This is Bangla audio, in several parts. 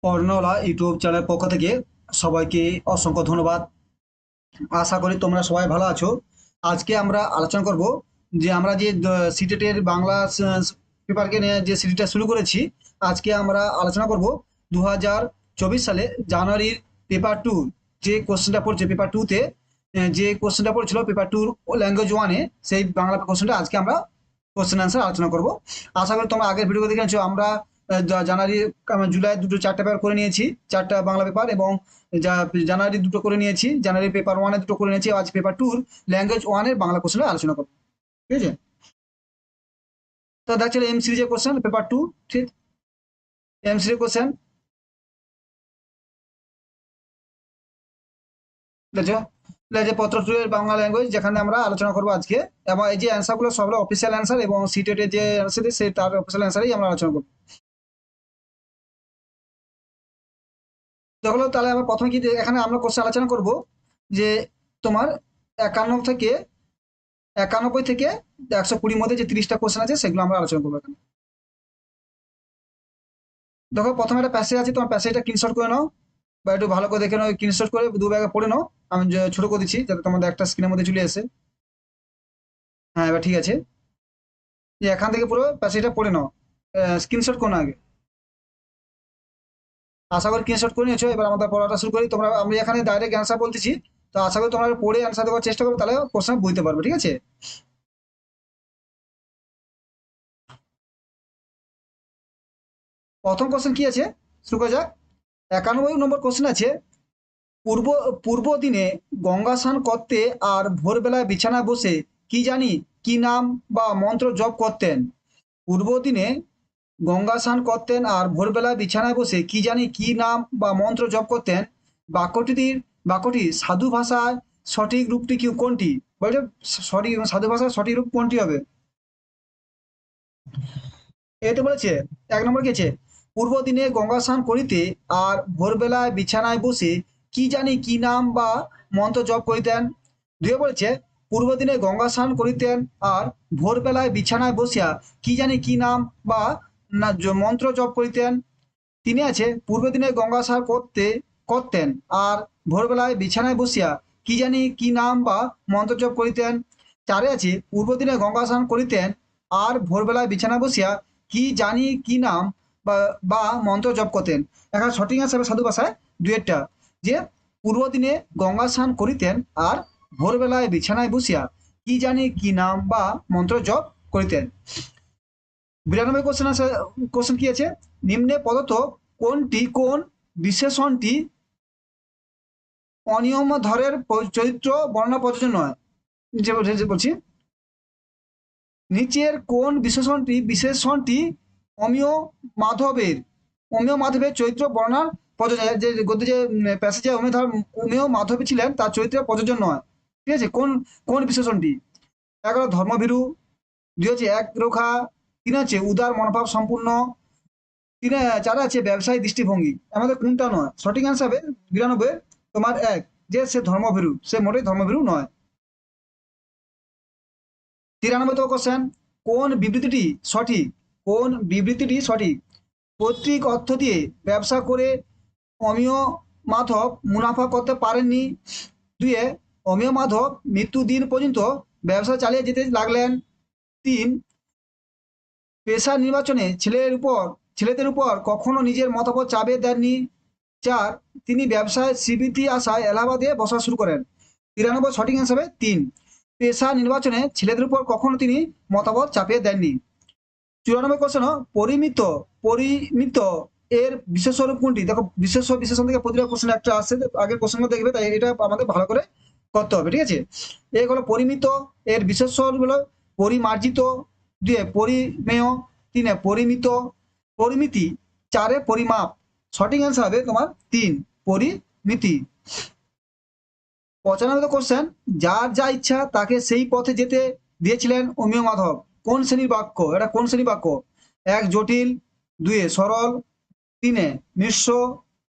কর্ণলা ইউটিউব চ্যানেলের পক্ষ থেকে সবাইকে অসংখ্য ধন্যবাদ। আশা করি তোমরা সবাই ভালো আছো। আজকে আমরা আলোচনা করব যে আমরা যে সিটেটের বাংলা পেপারকে নিয়ে যে সিরিজটা শুরু করেছি। আজকে আমরা আলোচনা করব 2024 সালে জানুয়ারির পেপার টু যে কোশ্চেনটা পড়ছে পেপার টুতে, যে কোশ্চেনটা পড়ছিল পেপার টুর ল্যাঙ্গুয়েজ ওয়ানে, সেই বাংলা কোশ্চেনটা আজকে আমরা কোশ্চেন অ্যান্সার আলোচনা করব। আশা করি তোমরা আগের ভিডিও দেখে নিচ্ছ। আমরা জানুয়ারি জুলাই দুটো চারটা পেপার করে নিয়েছি, চারটা বাংলা পেপার, এবং জানুয়ারি দুটো করে নিয়েছি, জানুয়ারি পেপার ওয়ানে দুটো করে নিয়েছি। আজ পেপার টুর ল্যাঙ্গুয়েজ ওয়ানের বাংলা কোশ্চেন আলোচনা করবো, ঠিক আছে? তো দেখছিল এম সিরিজের কোশ্চেন পেপার টু, ঠিক? এম সিরিজ কোশ্চেন দেখছো, যে পত্র টু এর বাংলা ল্যাঙ্গুয়েজ, যেখানে আমরা আলোচনা করবো আজকে। এবং এই যে অ্যান্সার গুলো সবগুলো অফিসিয়াল অ্যান্সার, এবং সিটেটের যে অ্যান্সার সেই তার অফিসিয়াল অ্যান্সারই আমরা আলোচনা করবো। তাহলে তাহলে আমরা প্রথমে কি এখানে আমরা কোশ্চেন আলোচনা করব যে তোমার 91 থেকে 120 মধ্যে যে 30টা কোশ্চেন আছে সেগুলো আমরা আলোচনা করবো এখানে। দেখো, প্রথমে একটা প্যাসেজ আছে, তোমার প্যাসেজটা স্ক্রিনশট করে নাও, বা একটু ভালো করে দেখে নাও, স্ক্রিনশট করে দু ব্যাগে পড়ে নাও। আমি ছোট করে দিচ্ছি যাতে তোমাদের একটা স্ক্রিনের মধ্যে চলে আসে। হ্যাঁ, এবার ঠিক আছে। যে এখান থেকে পুরো প্যাসেজটা পড়ে নাও, স্ক্রিনশট করো না আগে। আশা করি স্ক্রিনশট করে নিয়েছো। এবার আমাদের পড়াটা শুরু করি। তোমরা, আমি এখানে ডাইরেক্ট অ্যান্সার বলতেছি, তো আশা করি তোমরা পড়ে অ্যান্সার দেওয়ার চেষ্টা করবে, তাহলে কোশ্চেন বুঝতে পারবে, ঠিক আছে? প্রথম কোশ্চেন কি আছে, শুরু করা যাক। 91 নম্বর কোশ্চেন আছে, পূর্ব পূর্ব দিনে গঙ্গা স্নান করতে আর ভোরবেলায় বিছানায় বসে কি জানি কি নাম বা মন্ত্র জপ করতেন। পূর্ব দিনে গঙ্গা স্নান করতেন আর ভোরবেলায় বিছানায় বসে কি জানি কি নাম বা মন্ত্র জপ করতেন। বাক্যটির বাক্যটি সাধু ভাষায় সঠিক রূপটি কি কোনটি? বলছে সঠিক সাধু ভাষার সঠিক রূপ কোনটি হবে? এতে বলেছে 1 নম্বর কি আছে, পূর্ব দিনে গঙ্গা স্নান করিতে আর ভোরবেলায় বিছানায় বসে কি জানি কি নাম বা মন্ত্র জপ করিতেন। দুয়ে বলেছে, পূর্ব দিনে গঙ্গা স্নান করিতেন আর ভোরবেলায় বিছানায় বসিয়া কি জানি কি নাম বা মন্ত্র জপ করিতেন। তিনি আছে, পূর্ব দিনে গঙ্গা স্নান করতেন আর ভোরবেলায় বিছানায় বসিয়া কি জানি কি নাম বা মন্ত্র জপ করিতেন। চারে আছে, পূর্ব দিনে গঙ্গা স্নান করিতেন আর ভোরবেলায় বিছানায় বসিয়া কি জানি কি নাম বা বা মন্ত্র জপ করতেন। এখানে সঠিক হিসাবে সাধু ভাষায় দুয়েরটা, যে পূর্ব দিনে গঙ্গা স্নান করিতেন আর ভোরবেলায় বিছানায় বসিয়া কি জানি কি নাম বা মন্ত্র জপ করিতেন। 92 কোশ্চেন আছে। কোশ্চেন কি আছে, নিম্নে প্রদত্ত কোন বিশেষণটি অনিয়ম ধরের চরিত্র বর্ণনা প্রযোজ্য নয়? যে বলছি, নিচের কোন বিশেষণটি অমিয় মাধবের অমিয় মাধবের চরিত্র বর্ণনার প্রযোজ্য, যে গদ্যে যে প্যাসেজে অমিয় মাধবী ছিলেন তার চরিত্রের প্রযোজ্য নয়, ঠিক আছে? কোন কোন বিশেষণটি? 11 ধর্মভীরু, 2 হচ্ছে একরোখা, 3 হচ্ছে উদার মনোভাব সম্পূর্ণ, 4 আছে ব্যবসায়ী দৃষ্টিভঙ্গি। আমাদের কোনটা নয়? সঠিক অ্যান্সার হবে 92 তোমার এক, যে সে ধর্মভীরু, সে মোটেই ধর্মভীরু নয়। 93তম কোশ্চেন, কোন বিবৃতিটি সঠিক? কোন বিবৃতিটি সঠিক? পৈতৃক অর্থ দিয়ে ব্যবসা করে অমিয় মাধব মুনাফা করতে পারেননি। দুয়ে, অমিয় মাধব মৃত্যু দিন পর্যন্ত ব্যবসা চালিয়ে যেতে লাগলেন। 3, পেশা নির্বাচনে ছেলেদের উপর কখনো নিজের মতামত চাপিয়ে দেননি। 4, তিনি ব্যবসায় শ্রীবৃদ্ধি আশায় এলাহাবাদে বসা শুরু করেন। 93 সঠিক অ্যান্সার হবে 3, পেশা নির্বাচনে ছেলেদের উপর কখনো তিনি মতামত চাপিয়ে দেননি। 94 কোশ্চেন, পরিমিত পরিমিত এর বিশেষ স্বরূপ কোনটি? দেখো, বিশেষণ থেকে প্রতিটা কোশ্চেন একটা আসছে, আগের কোশ্চেন দেখবে, তাই এটা আমাদের ভালো করে করতে হবে, ঠিক আছে? এই হলো পরিমিত, এর বিশেষ স্বরূপ হলো পরিমার্জিত, 2 পরিমেয়, 3 পরিমিত, পরিমিতি, 4 পরিমাপ। সঠিক অ্যান্সার হবে তোমার 3, পরিমিতি। 95 কোশ্চেন, যার যা ইচ্ছা তাকে সেই পথে যেতে দিয়েছিলেন অমিয় মাধব। কোন শ্রেণীর বাক্য এটা? কোন শ্রেণীর বাক্য? 1 জটিল, 2 সরল, 3 মিশ্র,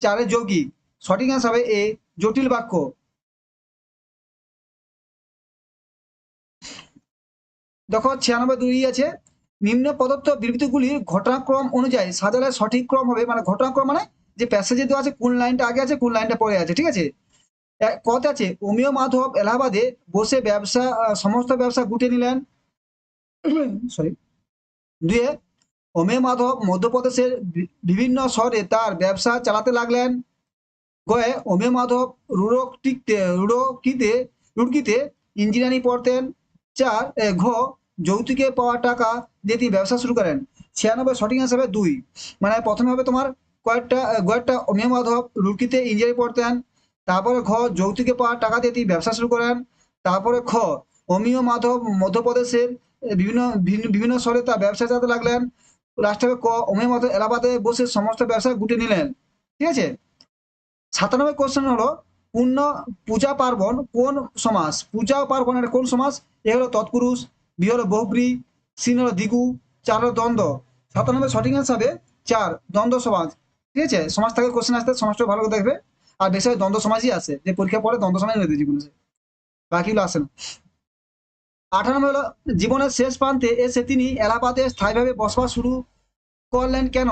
4 যৌগিক। সঠিক অ্যান্সার হবে এ, জটিল বাক্য। দেখো 96 আছে, নিম্ন প্রদত্ত বিবৃতিগুলির ঘটনাক্রম অনুযায়ী সাজালে সঠিক ক্রম হবে, মানে ঘটনাক্রম মানে যে প্যাসেজে দেওয়া আছে কোন লাইনটা আগে আছে কোন লাইনটা পরে আছে, ঠিক আছে। কথা আছে অমিয় মাধব এলাহাবাদে বসে ব্যবসা সমস্ত ব্যবসা গুটিয়ে নিলেন। সরি। দুয়ে অমিয় মাধব মধ্যপ্রদেশের বিভিন্ন শহরে তার ব্যবসা চালাতে লাগলেন। গয়ে অমিয় মাধব রুড়কিতে ইঞ্জিনিয়ারিং পড়তেন। চার ঘ যৌতুকে পাওয়া টাকা দিয়ে তিনি ব্যবসা শুরু করেন। 96 সঠিক হিসাবে 2। মানে প্রথমে হবে তোমার কয়েকটা অমিয় মাধব রুড়কিতে ইঞ্জিনিয়ারিং পড়তেন। তারপরে ঘ যৌতুকে পাওয়া টাকা দিয়ে তিনি ব্যবসা শুরু করেন। তারপরে খ অমিয় মাধব মধ্যপ্রদেশের বিভিন্ন ভিন্ন বিভিন্ন শহরে তার ব্যবসা চালাতে লাগলেন। লাস্টে হবে ক অমিয় মাধব এলাহাবাদে বসে সমস্ত ব্যবসা গুটিয়ে নিলেন, ঠিক আছে। 97 কোশ্চেন হলো পূর্ণ পূজা পার্বণ কোন সমাস, পূজা পার্বণ এটা কোন সমাস? এ হলো তৎপুরুষ, বি হলো বহুব্রী, সি হলো দ্বিগু, 4 হলো দ্বন্দ্ব। 97 সঠিক অ্যান্সার হবে 4 দ্বন্দ্ব সমাস, ঠিক আছে। সমাজ থেকে কোশ্চেন আসতে সমাজটা ভালো করে দেখবে। আর বেশি দ্বন্দ্ব সমাজই আসে, যে পরীক্ষা পরে দ্বন্দ্ব সমাজ নিয়ে যেগুলো বাকিগুলো আসে না। 98 হলো জীবনের শেষ প্রান্তে এসে তিনি এলাহাবাদে স্থায়ীভাবে বসবাস শুরু করলেন কেন?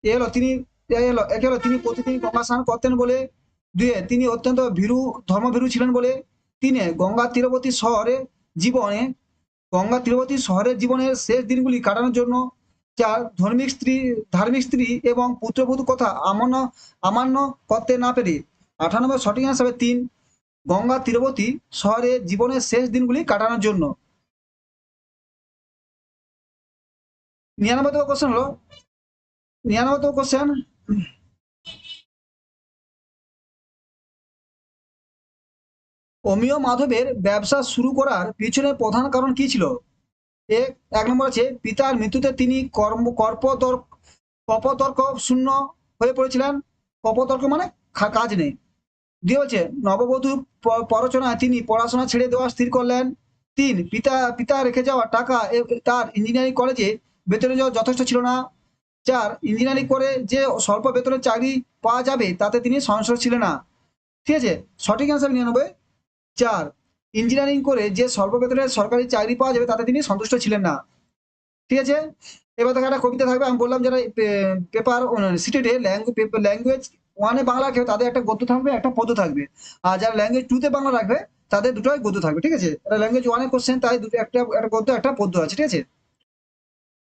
একে হলো তিনি প্রতিদিন গঙ্গা স্নান করতেন বলে। দুয়ে তিনি অত্যন্ত ধর্মভীরু ছিলেন বলে। তিনে গঙ্গা তীরবর্তী শহরের জীবনের শেষ দিনগুলি কাটানোর জন্য। চার ধার্মিক স্ত্রী এবং পুত্রবধূ কথা অমান্য করতে না পেরে। 98 সঠিক অ্যান্সার হবে 3 গঙ্গা তীরবর্তী শহরে জীবনের শেষ দিনগুলি কাটানোর জন্য। 99 কোশ্চেন হলো 99 কোশ্চেন অমিয় মাধবের ব্যবসা শুরু করার পিছনে প্রধান কারণ কি ছিল? এক নম্বর আছে পিতার মৃত্যুতে তিনি কপতর্ক শূন্য হয়ে পড়েছিলেন। কপতর্ক মানে কাজ নেই। দুই হচ্ছে নববধূ পরচনায় তিনি পড়াশোনা ছেড়ে দেওয়া স্থির করলেন। 3 পিতা রেখে যাওয়া টাকা তার ইঞ্জিনিয়ারিং কলেজে বেতনে যথেষ্ট ছিল না। 4 ইঞ্জিনিয়ারিং করে যে স্বল্প বেতনের চাকরি পাওয়া যাবে তাতে তিনি সংশয় ছিলেন না, ঠিক আছে। সঠিক অ্যান্সার 99 4 ইঞ্জিনিয়ারিং করে যে স্বল্প বেতনের সরকারি চাকরি পাওয়া যাবে তাতে তিনি সন্তুষ্ট ছিলেন না, ঠিক আছে। এবার দেখো একটা কবিতা থাকবে, আমি বললাম যারা পেপার সিটেটে ল্যাঙ্গুয়েজ 1-এ বাংলা রাখবে তাদের একটা গদ্য থাকবে একটা পদ্য থাকবে। আর যারা ল্যাঙ্গুয়েজ 2-তে বাংলা রাখবে তাদের দুটোই গদ্য থাকবে, ঠিক আছে। এটা ল্যাঙ্গুয়েজ 1-এর কোশ্চেন, তাই দুটো একটা গদ্য একটা পদ্য আছে, ঠিক আছে।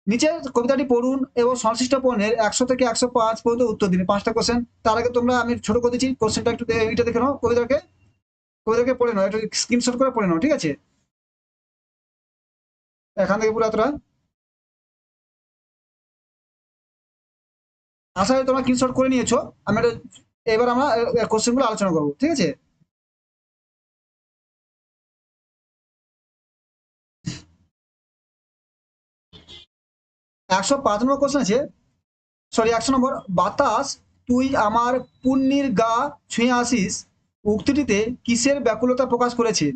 নিচে কবিতাটি পড়ুন এবং সংশ্লিষ্ট পণ্যের 100 থেকে 105 পর্যন্ত উত্তর দিন। 5টা কোশ্চেন। তার আগে তোমরা আমি ছোট করে দিচ্ছি কোশ্চেনটা, একটু এটা দেখে নাও। কবিতাকে পড়ে নাও, একটু স্ক্রিনশট করে পড়ে নাও, ঠিক আছে। এখান থেকে পুরো এতটা আশা করি তোমরা স্ক্রিনশট করে নিয়েছো। আমি এবার আমরা কোশ্চেনগুলো আলোচনা করবো, ঠিক আছে। 105 নম্বর কোশ্চেন আছে, সরি 100 নম্বর। বাতাস তুই আমার পুণ্যির গা ছুঁয়ে আসিস উক্তিটিতে কিসের ব্যাকুলতা প্রকাশ পেয়েছে?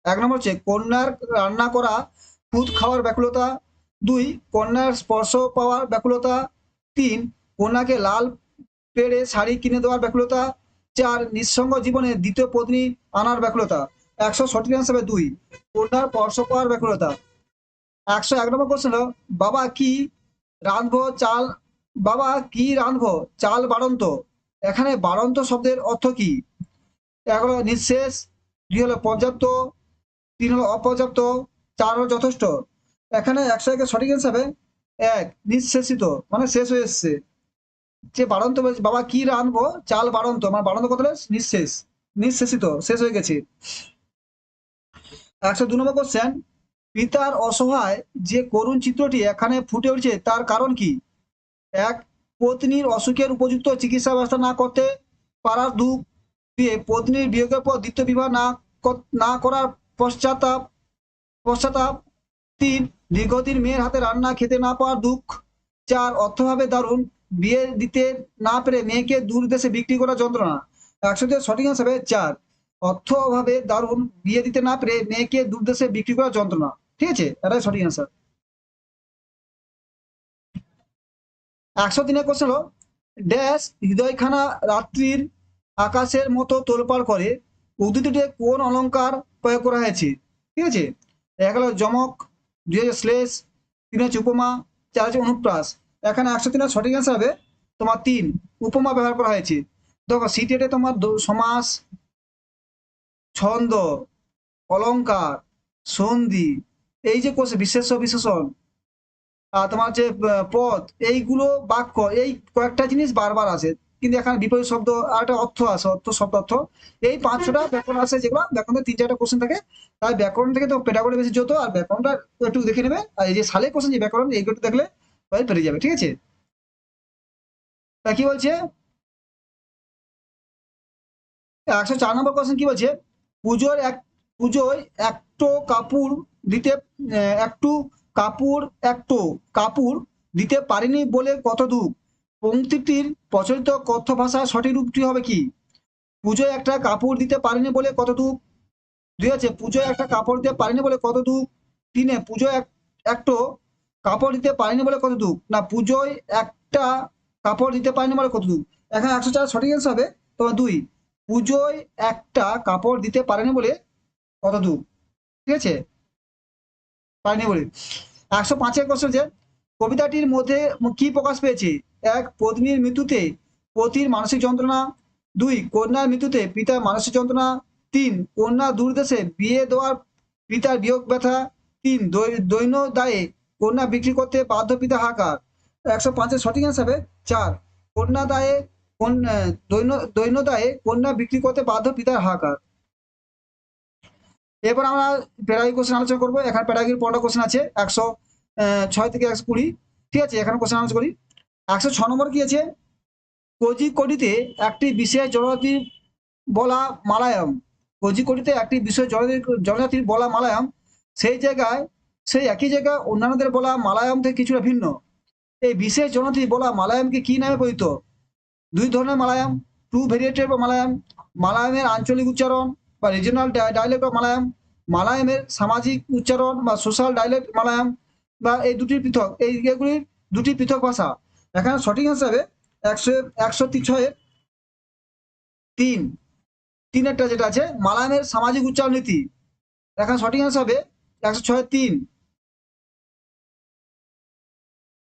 1 নম্বর হচ্ছে কন্যার রান্না করা দুধ খাওয়ার ব্যাকুলতা। 2 কন্যার স্পর্শ পাওয়ার ব্যাকুলতা। 3 কন্যাকে লাল পেড়ে শাড়ি কিনে দেওয়ার ব্যাকুলতা। 4 নিঃসঙ্গ জীবনে দ্বিতীয় পত্নী আনার ব্যাকুলতা। 100 সঠিক অ্যান্সার হবে 2 কন্যার স্পর্শ পাওয়ার ব্যাকুলতা। 101 নম্বর কোশ্চেন হলো বাবা কি রাঁধবো চাল বাবা কি রাঁধবো চাল বাড়ন্ত। এখানে বাড়ন্ত শব্দের অর্থ কি? 1 হলো নিঃশেষ, 2 হলো পর্যাপ্ত, 3 হলো অপর্যাপ্ত, 4 হলো যথেষ্ট। এখানে 101-এর সঠিক অ্যান্সার হবে 1 নিঃশেষিত, মানে শেষ হয়ে এসছে। যে বাড়ন্ত বলছে বাবা কি রাঁধবো চাল বাড়ন্ত, মানে বাড়ন্ত কত হলো নিঃশেষিত, শেষ হয়ে গেছে। 102 নম্বর কোশ্চেন পিতার অসহায় যে করুণ চিত্রটি এখানে ফুটে উঠছে তার কারণ কি? 1 পত্নীর অসুখের উপযুক্ত চিকিৎসা ব্যবস্থা না করতে পারার দুঃখ। 2 পত্নীর বিয়োগের পর দ্বিতীয় বিবাহ না করার পশ্চাতাপ। 3 দীর্ঘদিন মেয়ের হাতে রান্না খেতে না পাওয়ার দুঃখ। 4 অর্থভাবে দারুণ বিয়ে দিতে না পেরে মেয়েকে দূর দেশে বিক্রি করার যন্ত্রণা। 100-তে সঠিক অ্যান্সার হবে 4 অর্থ অভাবে দারুণ বিয়ে দিতে না পেরে মেয়েকে দূর দেশে বিক্রি করার যন্ত্রণা, ঠিক আছে। এটাই সঠিক অ্যান্সার। 103-এর কোশ্চেন হলো ড্যাশ হৃদয়খানা রাত্রির আকাশের মতো তোলপাড় করে উদ্ধৃতিতে কোন অলংকার প্রয়োগ করা হয়েছে? ঠিক আছে। 1 হলো যমক, 2 হচ্ছে শ্লেষ, 3 হচ্ছে উপমা, 4 হচ্ছে অনুপ্রাস। এখানে 103 সঠিক অ্যান্সার হবে তোমার 3, উপমা ব্যবহার করা হয়েছে। দেখো সিটেটে তোমার সমাস, ছন্দ, অলংকার, সন্ধি, এই যে কোষে বিশেষ্য বিশেষণ, তোমার যে পদ, এইগুলো বাক্য, এই কয়েকটা জিনিস বারবার আসে। কিন্তু এখানে বিপরীত শব্দ আর একটা অর্থ আসে, অর্থ শব্দ অর্থ, এই 5টা ব্যাকরণ আসে, যেগুলো ব্যাকরণের 3-4টা কোশ্চেন থাকে। তাই ব্যাকরণ থেকে তো পেডাগোজি বেশি যত, আর ব্যাকরণটা একটু দেখে নেবে, আর এই যে সালের কোশ্চেন যে ব্যাকরণ, এইগুলো একটু দেখলে তাই পেরে যাবে, ঠিক আছে। তা কি বলছে, 104 নম্বর কোশ্চেন কি বলছে, পুজোয় একটো কাপড় দিতে একটু কাপড় দিতে পারিনি বলে কত দুঃখ। পংক্তিটির প্রচলিত কথ্য ভাষার সঠিক রূপটি হবে কি? পুজোয় একটা কাপড় দিতে পারিনি বলে কত দুঃখ। দুই আছে, পুজোয় একটা কাপড় দিতে পারিনি বলে কত দুঃখ। তিনে, পুজোয় একটো কাপড় দিতে পারিনি বলে কত দুঃখ। না, পুজোয় একটা কাপড় দিতে পারিনি বলে কত দুঃখ। এখানে 104 সঠিক অ্যান্সার হবে তোমার 2, পুজোয় একটা কাপড় দিতে পারেনি বলে কত দুঃখ, ঠিক আছে, পারেনি বলে। 105-এর কোশ্চেন যে, কবিতাটির মধ্যে কি প্রকাশ পেয়েছে? 1, পত্নীর মৃত্যুতে পতির মানসিক যন্ত্রণা। 2, কন্যার মৃত্যুতে পিতার মানসিক যন্ত্রণা। 3, কন্যা দূরদেশে বিয়ে দেওয়ার পিতার বিয়োগ ব্যথা। 3, দৈন্য দায়ে কন্যা বিক্রি করতে বাধ্য পিতা হাহাকার। 105-এর সঠিক অ্যান্সার হবে 4, কন্যা দায়ে দৈন্য দায়ে কন্যা বিক্রি করতে বাধ্য পিতার হাহাকার। এরপর আমরা প্যারাগি কোশ্চেন আলোচনা করবো। এখানে প্যারাগির 15টা কোশ্চেন আছে, 106 থেকে 120, ঠিক আছে। এখানে কোশ্চেন আলোচনা করি। 106 নম্বর কি আছে, কোজিকোডিতে একটি বিশেষ জনজাতির বলা মালায়াম। কোজিকোডিতে একটি বিশেষ জনজাতির বলা মালায়াম, সেই একই জায়গায় অন্যান্যদের বলা মালায়াম থেকে কিছুটা ভিন্ন। এই বিশেষ জনজাতি বলা মালায়ামকে কি নামে পরিচিত? 2 ধরনের মালায়াম, 2 ভেরিয়েটেড বা মালায়াম, মালায়ামের আঞ্চলিক উচ্চারণ বা রিজিওনাল ডায়ালেক্ট অফ মালায়াম, মালায়ামের সামাজিক উচ্চারণ বা সোশ্যাল ডায়ালেক্ট মালায়াম, বা এই দুটির পৃথক, এগুলির দুটি পৃথক ভাষা। এখানে সঠিক হিসাবে 106-এর 3, তিনেরটা যেটা আছে, মালায়ামের সামাজিক উচ্চারণ নীতি। এখানে সঠিক অ্যান্সার হবে 106-এর 3,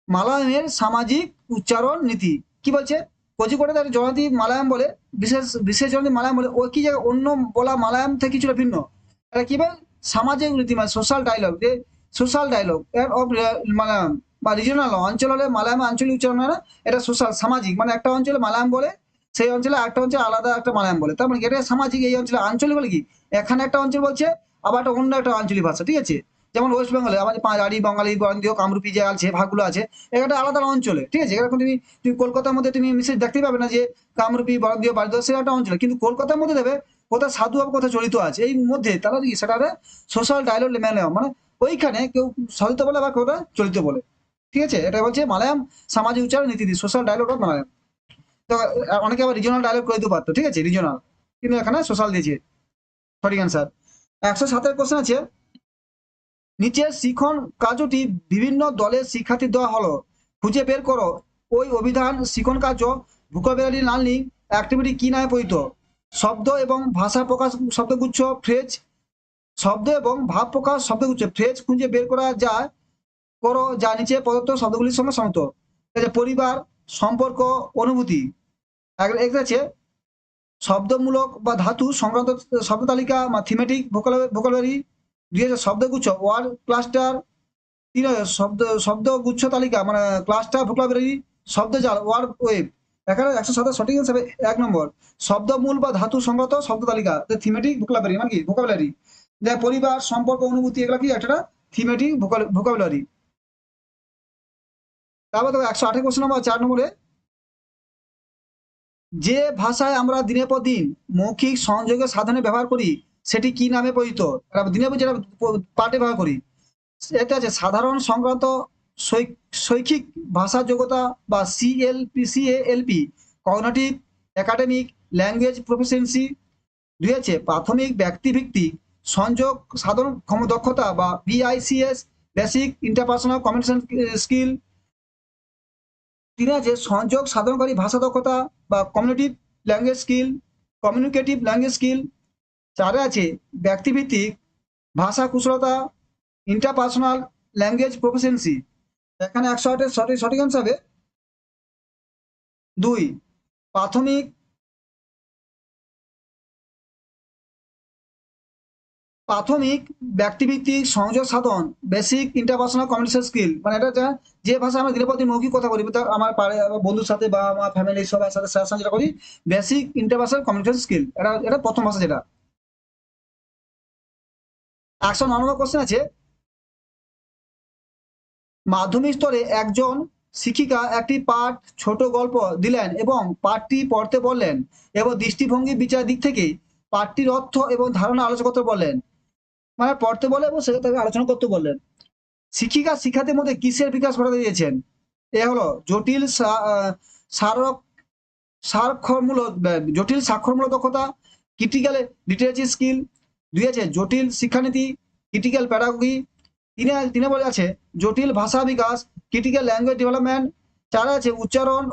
মালায়ামের সামাজিক উচ্চারণ নীতি। কি বলছে, কোজিকোডে তার জনজাতি মালায়াম বলে, বিশেষ বিশেষ জনজাতি মালায়াম বলে, ওই কি জায়গায় অন্য বলা মালায়াম থেকে কিছুটা ভিন্ন। এটা কি বল, সামাজিক নীতি মানে সোশ্যাল ডায়লগ, যে সোশ্যাল ডায়লগ অফ মালায়াম বা রিজিওনাল অঞ্চল হলে মালায়াম আঞ্চলিক উচ্চারণ হয় না, এটা সোশ্যাল সামাজিক, মানে একটা অঞ্চলে মালায়াম বলে, সেই অঞ্চলে একটা অঞ্চলে আলাদা একটা মালায়াম বলে, তার মানে এটা সামাজিক। এই অঞ্চলে আঞ্চলিক বলে কি, এখানে একটা অঞ্চল বলছে, আবার একটা অন্য একটা আঞ্চলিক ভাষা, ঠিক আছে। যেমন ওয়েস্ট বেঙ্গলে আমাদের পাঁচআড়ি, বাঙালি, গরন্দীয়, কামরূপী যে আছে ভাগগুলো আছে, একটা আলাদা অঞ্চলে, ঠিক আছে। এরকম তুমি তুমি কলকাতার মধ্যে তুমি মিশে দেখতে পাবে না যে কামরূপী, বরন্দীয়, বারিদ, সে একটা অঞ্চলে, কিন্তু কলকাতার মধ্যে দেবে কোথায় সাধু বা কোথায় জড়িত আছে, এই মধ্যে তারা কি সেটা সোশ্যাল ডায়লগ মালায়াম, মানে ওইখানে কেউ সাধুতে বলে বা কেউটা চলিত বলে, ঠিক আছে। এটা বলছে মালায়াম সামাজিক উচ্চারণ নীতি, সোশ্যাল ডায়লগ অফ মালায়াম। তো অনেকে আবার রিজনাল ডায়লগ করে দিতে পারতো, ঠিক আছে, রিজনাল, কিন্তু এখানে সোশ্যাল দিয়েছে, সঠিক অ্যান্সার। 107-এর কোশ্চেন আছে, নিচের শিখন কার্যটি বিভিন্ন দলের শিক্ষার্থী দেওয়া হলো, খুঁজে বের করো ওই অভিধান শিখন কার্য ভোকাবুলারি লার্নিং অ্যাক্টিভিটি কি নামে পরিচিত? শব্দ এবং ভাষা প্রকাশ শব্দগুচ্ছ, ফ্রেজ, শব্দ এবং ভাব প্রকাশ শব্দগুচ্ছ, ফ্রেজ খুঁজে বের করা যায় করো যা নিচে প্রদত্ত শব্দগুলির সঙ্গে সমত। পরিবার, সম্পর্ক, অনুভূতি। একটা আছে শব্দমূলক বা ধাতু সংক্রান্ত শব্দ তালিকা বা থিমেটিক ভোকাবুলারি। 2 আছে শব্দগুচ্ছ ওয়ার্ড ক্লাস্টার। 3 আছে শব্দগুচ্ছ তালিকা মানে ক্লাস্টার ভোকাবুলারি। শব্দজাল ওয়ার্ড ওয়েব। এখানে 107 সঠিক হিসাবে 1 নম্বর, শব্দমূল বা ধাতু সংক্রান্ত শব্দ তালিকা, থিমেটিক ভোকাবুলারি মানে কি ভোকাবুলারি। পরিবার, সম্পর্ক, অনুভূতি, এগুলো কি একটা থিমেটিক ভোকাবুলারি। তারপর দেখো 108 কোশ্চেন নম্বর 4 নম্বরে, যে ভাষায় আমরা দিনের পর দিন মৌখিক সংযোগের সাধনে ব্যবহার করি সেটি কি নামে পরিচিত? দিনের পর যেটা পাঠে ব্যবহার করি, এটা আছে সাধারণ সংক্রান্ত শৈক্ষিক ভাষা যোগ্যতা বা CLP, cognitive, academic, language proficiency. 2 আছে প্রাথমিক ব্যক্তিভিত্তিক সংযোগ সাধন দক্ষতা বা BICS, basic interpersonal communication skill. 3 আছে সংযোগ সাধনকারী ভাষা দক্ষতা বা কমিউনিকেটিভ ল্যাঙ্গুয়েজ স্কিল। 4 আছে ব্যক্তিভিত্তিক ভাষা কুশলতা, ইন্টারপার্সোনাল ল্যাঙ্গুয়েজ প্রফিসিয়েন্সি। এখানে 108-এর সঠিক সঠিক অ্যান্সার হবে 2। প্রাথমিক প্রাথমিক ব্যক্তিভিত্তিক সংযোগ সাধন, বেসিক ইন্টারপার্সোনাল কমিউনিকেশন স্কিল, মানে এটা যে ভাষা আমরা দিনের পর দিন মৌখিক কথা বলি, তা আমার আমার বন্ধুর সাথে বা আমার ফ্যামিলির সবার সাথে স্যার সাথে যেটা করি, বেসিক ইন্টারপার্সোনাল কমিউনিকেশন স্কিল, এটা এটা প্রথম ভাষা যেটা। 109 নম্বর কোশ্চেন আছে, মাধ্যমিক স্তরে একজন শিক্ষিকা একটি পাঠ ছোট গল্প দিলেন এবং পাঠটি পড়তে বললেন এবং দৃষ্টিভঙ্গি বিচার দিক থেকে পাঠটির অর্থ এবং ধারণা আলোচনা করতে বললেন, মানে পড়তে বলে এবং সেটা তাকে আলোচনা করতে বললেন। শিক্ষিকা শিক্ষার্থীর মধ্যে কিসের বিকাশ ঘটাতে দিয়েছেন? এ হলো জটিল সারক স্বাক্ষরমূলক জটিল স্বাক্ষরমূলক দক্ষতা, ক্রিটিক্যাল লিটারেচি স্কিল। 2 আছে জটিল শিক্ষানীতি, ক্রিটিক্যাল প্যাডাগজি। 3 বলে আছে জটিল ভাষা বিকাশ, ক্রিটিক্যাল ল্যাঙ্গুয়েজ ডেভেলপমেন্ট। 4 আছে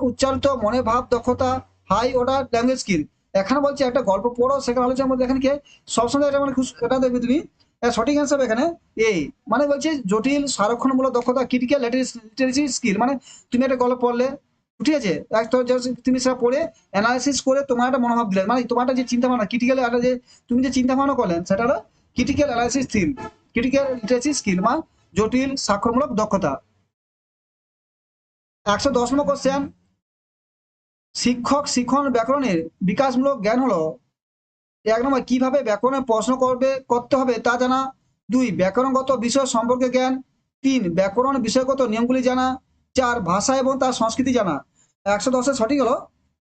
উচ্চারিত মনে ভাব দক্ষতা, হাই অর্ডার ল্যাঙ্গুয়েজ স্কিল। এখানে বলছে একটা গল্প পড়ো, সেখানে আলোচনার মধ্যে এখানে কি সবসময় এটা মানে এটা দেখবে তুমি, সঠিক অ্যান্সার এখানে এ, মানে বলছে জটিল সংরক্ষণমূলক দক্ষতা, ক্রিটিক্যাল লিটারেসি স্কিল, মানে তুমি একটা গল্প পড়লে, ঠিক আছে, তুমি সেটা পড়ে অ্যানালাইসিস করে তোমার একটা মনোভাব দিলে, মানে তোমার একটা যে চিন্তা ভাবনা ক্রিটিক্যাল, যে তুমি যে চিন্তা ভাবনা করলেন সেটা হলো critical analysis skill, critical literacy skill বা জটিল স্বাক্ষরমূলক দক্ষতা। 110 নম্বর কোশ্চেন, শিক্ষক শিক্ষণ ব্যাকরণের বিকাশমূলক জ্ঞান হলো, 1 নম্বর কিভাবে ব্যাকরণের প্রশ্ন করতে হবে তা জানা। 2 ব্যাকরণগত বিষয় সম্পর্কে জ্ঞান। 3 ব্যাকরণ বিষয়গত নিয়মগুলি জানা। 4 ভাষা এবং তার সংস্কৃতি জানা। 110-এর সঠিক হলো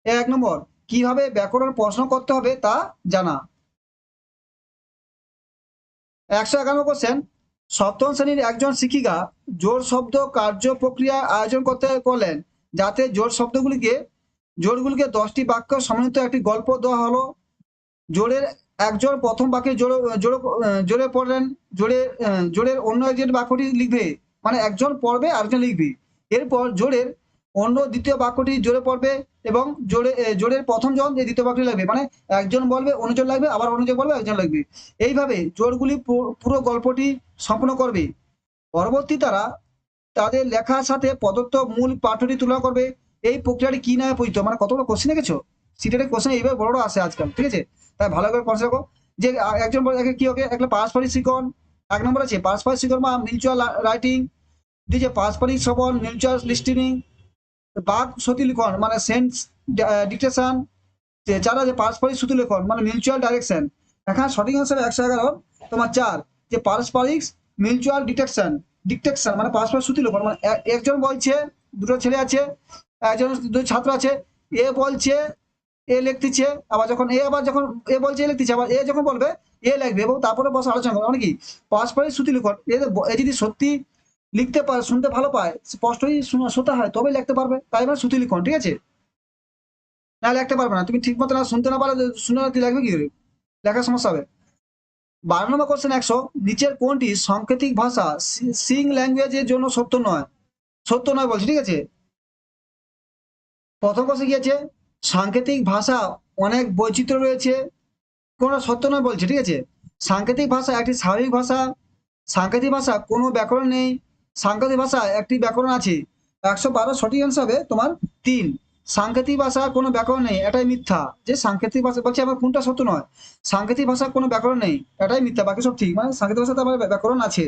1 নম্বর কিভাবে ব্যাকরণ প্রশ্ন করতে হবে তা জানা। 111 কোশ্চেন, সপ্তম শ্রেণীর একজন শিক্ষিকা জোড় শব্দ কার্য প্রক্রিয়া আয়োজন করতে করলেন, যাতে জোড়গুলিকে 10টি বাক্য সমন্বিত একটি গল্প দেওয়া হলো। জোড়ের একজন প্রথম বাক্যে জোড়ে জোড়ে জোড়ে পড়লেন, জোড়ের অন্য একজন বাক্যটি লিখবে, মানে একজন পড়বে আরেকজন লিখবে। এরপর জোড়ের অন্য দ্বিতীয় বাক্যটি জোরে পড়বে এবং জোড়ের প্রথম জন যে দ্বিতীয় বাক্যটি লাগবে, মানে একজন বলবে অন্যজন লাগবে, আবার অন্যজন বলবে একজন লাগবে। এইভাবে জোড়গুলি পুরো গল্পটি সম্পূর্ণ করবে। পরবর্তী তারা তাদের লেখার সাথে প্রদত্ত মূল পাঠ্যটি তুলনা করবে। এই প্রক্রিয়াটি কি নামে পরিচিত? মানে কতগুলো কোশ্চেন দেখেছো, সিটের কোশ্চেন এইভাবে বড় আসে আজকাল, ঠিক আছে, তাই ভালো করে পড়াশোনা রাখো। যে একজন বলে কি ওকে একটা পারস্পরিক শিক্ষণ, 1 নম্বর আছে পারস্পরিক শিক্ষণ বা মিউচুয়াল রাইটিং। 2 যে পারস্পরিক শ্রবণ, মিউচুয়াল লিস্টেনিং। বাক সতিলিখন মানে সেন্স ডিকটেশন। 4 আছে পারস্পরিক শ্রুতিলেখন মানে মিউচুয়াল ডাইরেকশন। এখানে সঠিক অ্যান্সার 111 তোমার 4 যে পারস্পরিক মিউচুয়াল ডিকটেকশন মানে পারস্পরিক শ্রুতিলেখন, মানে একজন বলছে, দুটো ছেলে আছে, একজন দুই ছাত্র আছে, এ বলছে এ লিখতেছে, আবার যখন এ বলছে এ লিখতেছে, আবার এ যখন বলবে এ লিখবে এবং তারপরে বসে আলোচনা করবে, মানে কি পারস্পরিক শ্রুতিলেখন। এ যদি সত্যি লিখতে পারে, শুনতে ভালো পায়, স্পষ্টই শোনা হয় তবে লিখতে পারবে, তাই মানে শ্রুতিলিখন, ঠিক আছে, না লিখতে পারবে না। তুমি ঠিক মতো না শুনতে না পারলে শুনে লিখবে কি করে, লেখার সমস্যা হবে। 12 নম্বর কোশ্চেন 100, নিচের কোনটি সাংকেতিক ভাষা সিং ল্যাঙ্গুয়েজের জন্য সত্য নয় বলছে, ঠিক আছে। প্রথম কোশ্চেন কি আছে, সাংকেতিক ভাষা অনেক বৈচিত্র্য রয়েছে, কোনো সত্য নয় বলছে, ঠিক আছে। সাংকেতিক ভাষা একটি স্বাভাবিক ভাষা, সাংকেতিক ভাষা কোনো ব্যাকরণ নেই, সাংকেতিক ভাষা একটি ব্যাকরণ আছে। 112 সঠিক অ্যান্সার হবে তোমার 3। সাংকেতিক ভাষা কোনো ব্যাকরণ নেই, এটাই মিথ্যা। যে সাংকেতিক ভাষা বলছে আমার কোনটা সত্য নয়, সাংকেতিক ভাষা কোনো ব্যাকরণ নেই এটাই মিথ্যা, বাকি সব ঠিক, মানে সাংকেতিক ভাষাতে আমার ব্যাকরণ আছে।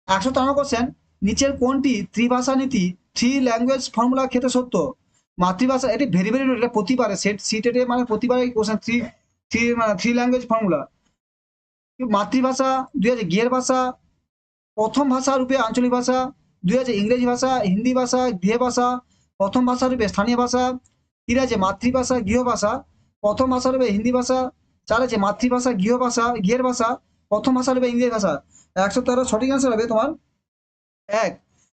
113 কোশ্চেন, নিচের কোনটি ত্রিভাষা নীতি থ্রি ল্যাঙ্গুয়েজ ফর্মুলার ক্ষেত্রে সত্য? মাতৃভাষা, এটি ভেরি ভেরি, এটা প্রতিবারে সিটেটে মানে প্রতিবারে কোশ্চেন থ্রি থ্রি মানে থ্রি ল্যাঙ্গুয়েজ ফর্মুলা। মাতৃভাষা, 2 আছে গের ভাষা, প্রথম ভাষা রূপে আঞ্চলিক ভাষা। 2 আছে ইংরেজি ভাষা, হিন্দি ভাষা, গৃহ ভাষা, প্রথম ভাষা রূপে স্থানীয় ভাষা। 3 আছে মাতৃভাষা গৃহ ভাষা, প্রথম ভাষা রূপে হিন্দি ভাষা। 4 আছে মাতৃভাষা গৃহের ভাষা, প্রথম ভাষা রূপে ইংরেজি ভাষা। 113 সঠিক অ্যান্সার হবে তোমার 1,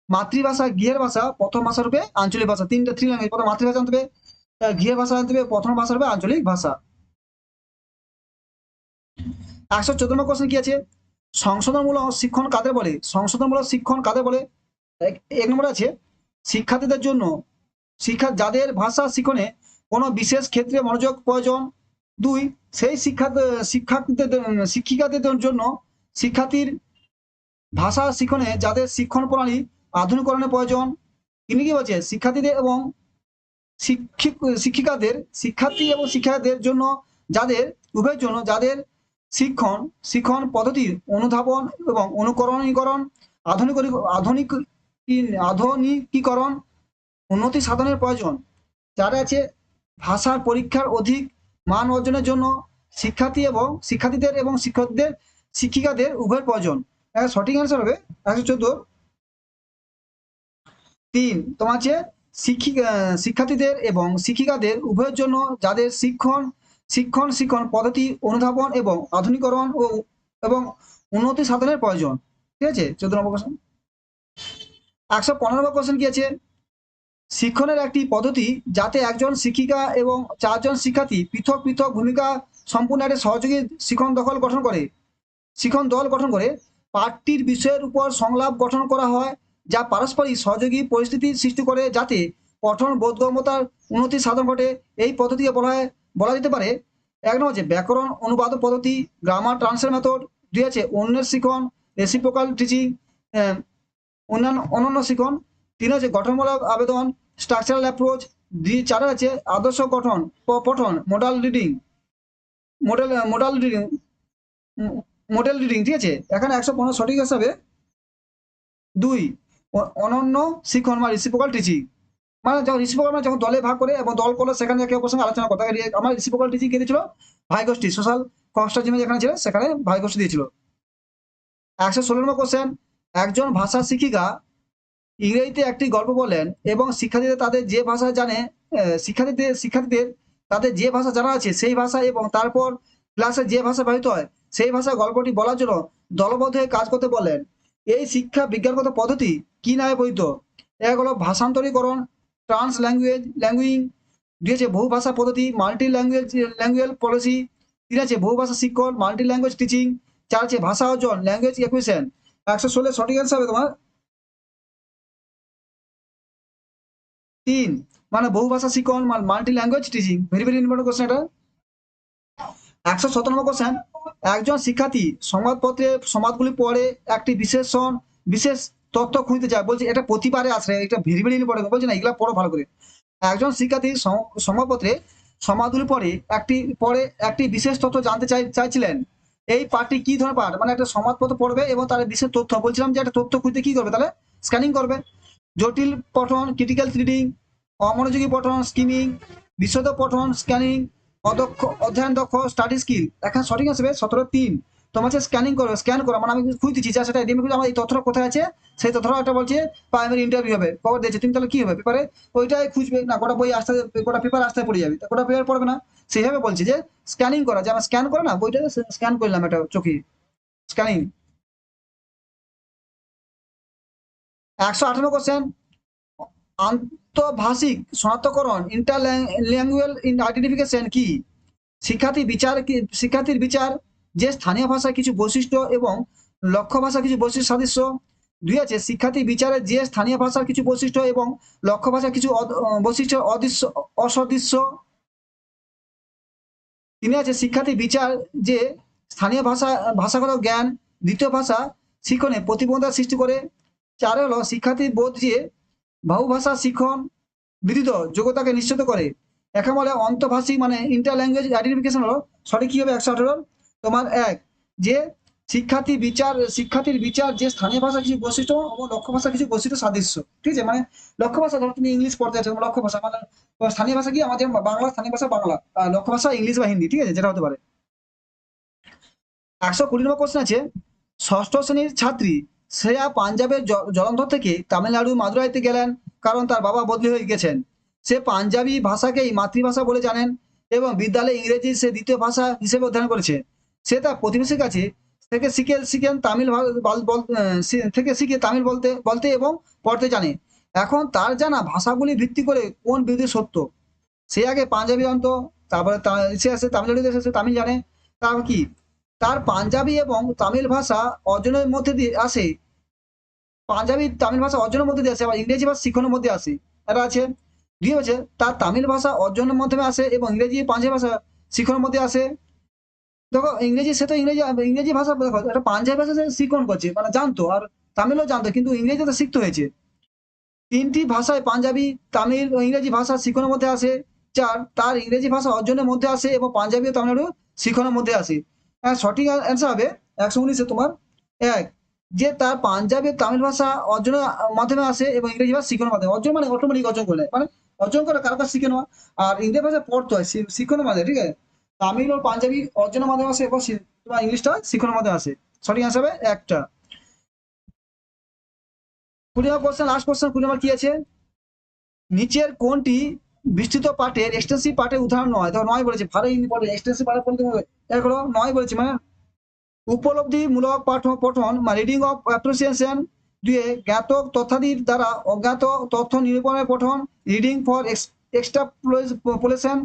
মাতৃভাষা গৃহের ভাষা, প্রথম ভাষা রূপে আঞ্চলিক ভাষা। তিনটা থ্রি ল্যাঙ্গুয়েজ, প্রথম মাতৃভাষা জানতে হবে, গৃহের ভাষা জানতে হবে, প্রথম ভাষা রূপে আঞ্চলিক ভাষা। 114 কোশ্চেন কি আছে, সংশোধনমূলক শিক্ষণ কাদের বলে? সংশোধনমূলক শিক্ষণ কাদের বলে? 1 নম্বর আছে শিক্ষার্থীদের জন্য, যাদের ভাষা শিখনে কোনো বিশেষ ক্ষেত্রে মনোযোগ প্রয়োজন। 2 সেই শিক্ষিকাদের জন্য শিক্ষার্থীর ভাষা শিখনে যাদের শিক্ষণ প্রণালী আধুনিকরণের প্রয়োজন। তিনি কি বলছে, শিক্ষার্থীদের এবং শিক্ষিকাদের, শিক্ষার্থী এবং শিক্ষার্থীদের জন্য যাদের, উভয়ের জন্য যাদের শিক্ষণ শিক্ষণ পদ্ধতির অনুধাবন এবং অনুকরণীকরণ, আধুনিক আধুনিক আধুনিকীকরণ, উন্নতি সাধনের প্রয়োজন। যারা আছে ভাষার পরীক্ষার অধিক মান অর্জনের জন্য শিক্ষার্থীদের এবং শিক্ষকদের, শিক্ষিকাদের উভয়ের প্রয়োজন। সঠিক অ্যান্সার হবে 114 3। তোমার আছে শিক্ষার্থীদের এবং শিক্ষিকাদের উভয়ের জন্য যাদের শিক্ষণ পদ্ধতি অনুধাবন এবং আধুনিকরণ এবং উন্নতি সাধনের প্রয়োজন। ঠিক আছে, 14 নম্বর কোশ্চেন। 115 নম্বর কোশ্চেন কি আছে, শিক্ষণের একটি পদ্ধতি যাতে একজন শিক্ষিকা এবং 4 জন শিক্ষার্থী পৃথক পৃথক ভূমিকা সম্পূর্ণ একটা সহযোগী শিক্ষণ দল গঠন করে পাঠটির বিষয়ের উপর সংলাপ গঠন করা হয়, যা পারস্পরিক সহযোগী পরিস্থিতি সৃষ্টি করে যাতে পঠন বোধগম্যতার উন্নতি সাধন ঘটে। এই পদ্ধতিকে বলা যেতে পারে, 1 নম্বর হচ্ছে ব্যাকরণ অনুবাদ পদ্ধতি, গ্রামার ট্রান্সলেশন মেথড। 2 আছে অন্যের শিক্ষণ, রেসিপ্রোকাল টিচিং, অনন্য শিক্ষণ। 3 হচ্ছে গঠনমূলক আবেদন, স্ট্রাকচারাল অ্যাপ্রোচ। 4 আছে আদর্শ পঠন, মডেল রিডিং। ঠিক আছে, এখানে 115 সঠিক হিসাবে 2 অনন্য শিক্ষণ বা রিসিপ্রোকাল টিচিং। মানে যখন রিসিপ্রোকাল মানে যখন দলে ভাগ করে এবং দল করলে সেখানে একে অপরের সঙ্গে আলোচনা করতে। আমার রিসিপ্রোকাল টিচিং কে দিয়েছিল, ভাইগোষ্ঠী সোশ্যাল কনস্ট্রাকশন যেখানে ছিল সেখানে ভাইগোষ্ঠী দিয়েছিল। 116 নম্বর কোশ্চেন, একজন ভাষা শিক্ষিকা ইংরেজিতে একটি গল্প বলেন এবং শিক্ষার্থীদের তাদের যে ভাষা জানে, শিক্ষার্থীদের তাদের যে ভাষা জানা আছে সেই ভাষা এবং তারপর ক্লাসে যে ভাষা ব্যবহৃত হয় সেই ভাষা গল্পটি বলার জন্য দলবদ্ধ হয়ে কাজ করতে বলেন। এই শিক্ষা বিজ্ঞানগত পদ্ধতি কি নামে পরিচিত? এক হলো ভাষান্তরীকরণ, ট্রান্স ল্যাঙ্গুইং। 2 আছে বহুভাষা পদ্ধতি, মাল্টি ল্যাঙ্গুয়েজ পলিসি। 3 আছে বহুভাষা শিক্ষণ, মাল্টি ল্যাঙ্গুয়েজ টিচিং। 4 আছে ভাষা অর্জন, ল্যাঙ্গুয়েজ একুইশন। 116 সঠিক অ্যান্সার হবে তোমার 3, মানে বহুভাষা শিক্ষণ, multi language teaching. Very very important question এটা। 117 নম্বর কোশ্চেন, একজন শিক্ষার্থী সমাজগুলি পড়ে একটি বিশেষ তথ্য খুঁজতে চায়। বলছে এটা প্রতিবারে আসে, এটা ভেরি ভেরি ইম্পর্টেন্ট। বলছে না এগুলা পড়ো ভালো করে। একজন শিক্ষার্থী সংবাদপত্রে সমাজগুলি পড়ে একটি বিশেষ তথ্য জানতে চাইছিলেন। এই পাঠটি কি ধরনের পাঠ? মানে একটা সংবাদপত্র পড়বে এবং তার বিশেষ তথ্য, বলছিলাম যে একটা তথ্য খুঁজতে কি করবে, তাহলে স্ক্যানিং করবে। জটিল পঠন, ক্রিটিক্যাল রিডিং, অমনোযোগী পঠন, স্কিমিং, বিশদ পঠন, স্ক্যানিং, অধ্যয়ন দক্ষ, স্টাডি স্কিল। এখানে সঠিক আসবে 17-3। তোমার হচ্ছে স্ক্যান করা, মানে আমি খুঁজতেছি যা সেটা এডিএম আমার এই তথ্যটা কোথায় আছে সেই তথ্যটা একটা বলছে প্রাইমারি ইন্টারভিউ হবে, খবর দিয়েছে, তুমি তাহলে কি হবে পেপারে ওইটাই খুঁজবে না, গোটা বই আসতে গোটা পেপার আসতে পড়ে যাবে, গোটা পেপার পড়বে না। সেইভাবে বলছে যে স্ক্যানিং করা, যে আমরা স্ক্যান করে না বইটা স্ক্যান করলাম এটা চোখে, স্ক্যানিং। 118 কোশ্চেন, আন্তঃভাষিক শনাক্তকরণ, ইন্টারল্যাঙ্গুয়াল আইডেন্টিফিকেশন কি? শিক্ষার্থীর বিচার যে স্থানীয় ভাষার কিছু বৈশিষ্ট্য এবং লক্ষ্য ভাষার কিছু বৈশিষ্ট্য সাদৃশ্য। 2 আছে শিক্ষার্থী বিচারে যে স্থানীয় ভাষার কিছু বৈশিষ্ট্য এবং লক্ষ্য ভাষার কিছু বৈশিষ্ট্য অসদৃশ্য। 3 আছে শিক্ষার্থী বিচার যে স্থানীয় ভাষাগত জ্ঞান দ্বিতীয় ভাষা শিক্ষণে প্রতিবন্ধকতা সৃষ্টি করে। 4 হলো শিক্ষার্থী বোধ যে বহুভাষা শিক্ষণ বিদিত যোগ্যতাকে নিশ্চিত করে। একে বলে অন্তঃভাষিক, মানে ইন্টার ল্যাঙ্গুয়েজ আইডেন্টিফিকেশন হলো সঠিক কি হবে 118 তোমার 1, যে শিক্ষার্থীর বিচার যে স্থানীয় ভাষা কিছু বৈশিষ্ট্য এবং লক্ষ্য ভাষা কিছু বৈশিষ্ট্য সাদৃশ্য। ঠিক আছে, মানে লক্ষ্য ভাষা ধরো তুমি ইংলিশ পড়তে আছো, লক্ষ্য ভাষা মানে স্থানীয় ভাষা কি আমাদের বাংলা, স্থানীয় ভাষা বাংলা, লক্ষ্য ভাষা ইংলিশ বা হিন্দি। ঠিক আছে, যেটা হতে পারে। 120 নম্বর কোশ্চেন আছে, ষষ্ঠ শ্রেণীর ছাত্রী শ্রেয়া পাঞ্জাবের জলন্ধর থেকে তামিলনাড়ু মাদুরাইতে গেলেন কারণ তার বাবা বদলি হয়ে গেছেন। সে পাঞ্জাবি ভাষাকেই মাতৃভাষা বলে জানেন এবং বিদ্যালয়ে ইংরেজি সে দ্বিতীয় ভাষা হিসেবে অধ্যয়ন করেছে। সে তার প্রতিবেশীর কাছে থেকে শিখেন তামিল থেকে শিখে তামিল বলতে এবং পড়তে জানে। এখন তার জানা ভাষাগুলি ভিত্তি করে কোন বিধি সত্য? সে আগে পাঞ্জাবি জানতো, তারপরে সে আসে তামিলনাড়ু দেশে, সে তামিল জানে। তারপর কি তার পাঞ্জাবি এবং তামিল ভাষা অর্জনের মধ্যে দিয়ে আসে, পাঞ্জাবি তামিল ভাষা অর্জনের মধ্যে দিয়ে আসে, আবার ইংরেজি ভাষা শিক্ষণের মধ্যে আসে। এটা আছে 2 হচ্ছে তার তামিল ভাষা অর্জনের মাধ্যমে আসে এবং ইংরেজি পাঞ্জাবি ভাষা শিক্ষণের মধ্যে আসে। দেখো ইংরেজি, সে তো ইংরেজি ভাষা দেখো এটা পাঞ্জাবি ভাষা সে শিক্ষণ করছে, মানে জানতো, আর তামিলও জানতো, কিন্তু ইংরেজি তো শিখতে হয়েছে। 3টি ভাষায় পাঞ্জাবি, তামিল ও ইংরেজি ভাষা শিখনের মধ্যে আসে। 4 তার ইংরেজি ভাষা অর্জনের মধ্যে আসে এবং পাঞ্জাবি ও তামিলনাড়ু শিখনের মধ্যে আসে। সঠিক অ্যান্সার হবে 119 তোমার 1, যে তার পাঞ্জাবি ও তামিল ভাষা অর্জনের মাধ্যমে আসে এবং ইংরেজি ভাষা শিখনের মাধ্যমে। অর্জন মানে অটোমেটিক অর্জন করে নেয়, মানে অর্জন করে কারো কাছে শিখে নেওয়া। আর ইংরেজি ভাষা পড়তে হয় শিখনের মাধ্যমে, ঠিক আছে। তামিল ও পাঞ্জাবি অর্জনের মাধ্যমে আসে এবং তোমার ইংলিশটা শিখনের মাধ্যমে আসে। সঠিক অ্যান্সার হবে একটা। 20 নম্বর কোশ্চেন, লাস্ট কোশ্চেন 20 নম্বর কি আছে, নিচের কোনটি বিস্তৃত পাঠের এক্সটেন্সিভ পাঠের উদাহরণ নয়? দেখো নয় বলেছে, ভালো ইম্পর্টেন্ট, এক্সটেন্সিভ পাঠের পড়তে হবে। দেখো নয় বলেছে মানে উপলব্ধিমূলক পঠন বা রিডিং অফ অ্যাপ্রিসিয়েশন। 2 জ্ঞাত তথ্যাদির দ্বারা অজ্ঞাত তথ্য নিরূপণের পঠন, রিডিং ফর এক্সট্রাপোলেশন।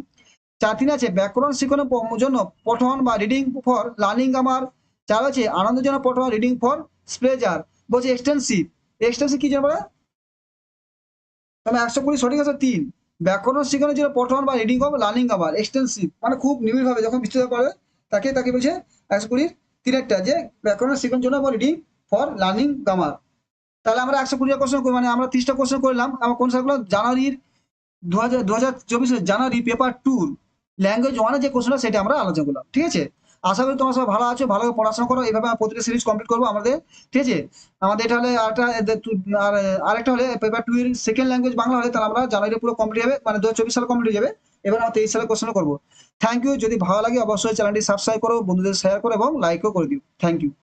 4 আছে ব্যাকরণ শিখনের জন্য পঠন বা রিডিং ফর লার্নিং গ্রামার। 4 আছে আনন্দের জন্য পঠন, রিডিং ফর প্লেজার। বলছে এক্সটেন্সিভ, এক্সটেন্সিভ কি জানো বলে? তাহলে 120 সঠিক আছে 3, ব্যাকরণ শিখনের জন্য পঠন বা reading of learning grammar. Extensive মানে খুব নিবিড়ভাবে যখন বিস্তৃত করে তাকে তাকে বলছে 120 তিনেরটা, যে ব্যাকরণ শিখনের জন্য বা রিডিং ফর লার্নিং গ্রামার। তাহলে আমরা 120টা কোশ্চেন মানে আমরা 30টা কোশ্চেন করলাম। আমার কোন সালগুলো? জানুয়ারির 2024 জানুয়ারি পেপার 2 ল্যাঙ্গুয়েজ 1 যে কোশ্চেনটা সেটা আমরা আলোচনা করলাম, ঠিক আছে। আশা করি তোমার সবাই ভালো আছো, ভালো পড়াশোনা করো। এইভাবে আমরা প্রতিটা সিরিজ কমপ্লিট করবো আমাদের, ঠিক আছে। আমাদের এটা হলে আর আরেকটা হলে পেপার 2 এর সেকেন্ড ল্যাঙ্গুয়েজ বাংলা হলে তাহলে আমরা জানুয়ারি পুরো কমপ্লিট হবে, মানে 2024 সালে কমপ্লিট হয়ে যাবে। এবার আমরা 23 সালে কোশ্চেন করবো। Thank you. যদি ভালো লাগে অবশ্যই চ্যানেলটি সাবস্ক্রাইব করো, বন্ধুদের শেয়ার করো এবং লাইকও করে দিও। Thank you.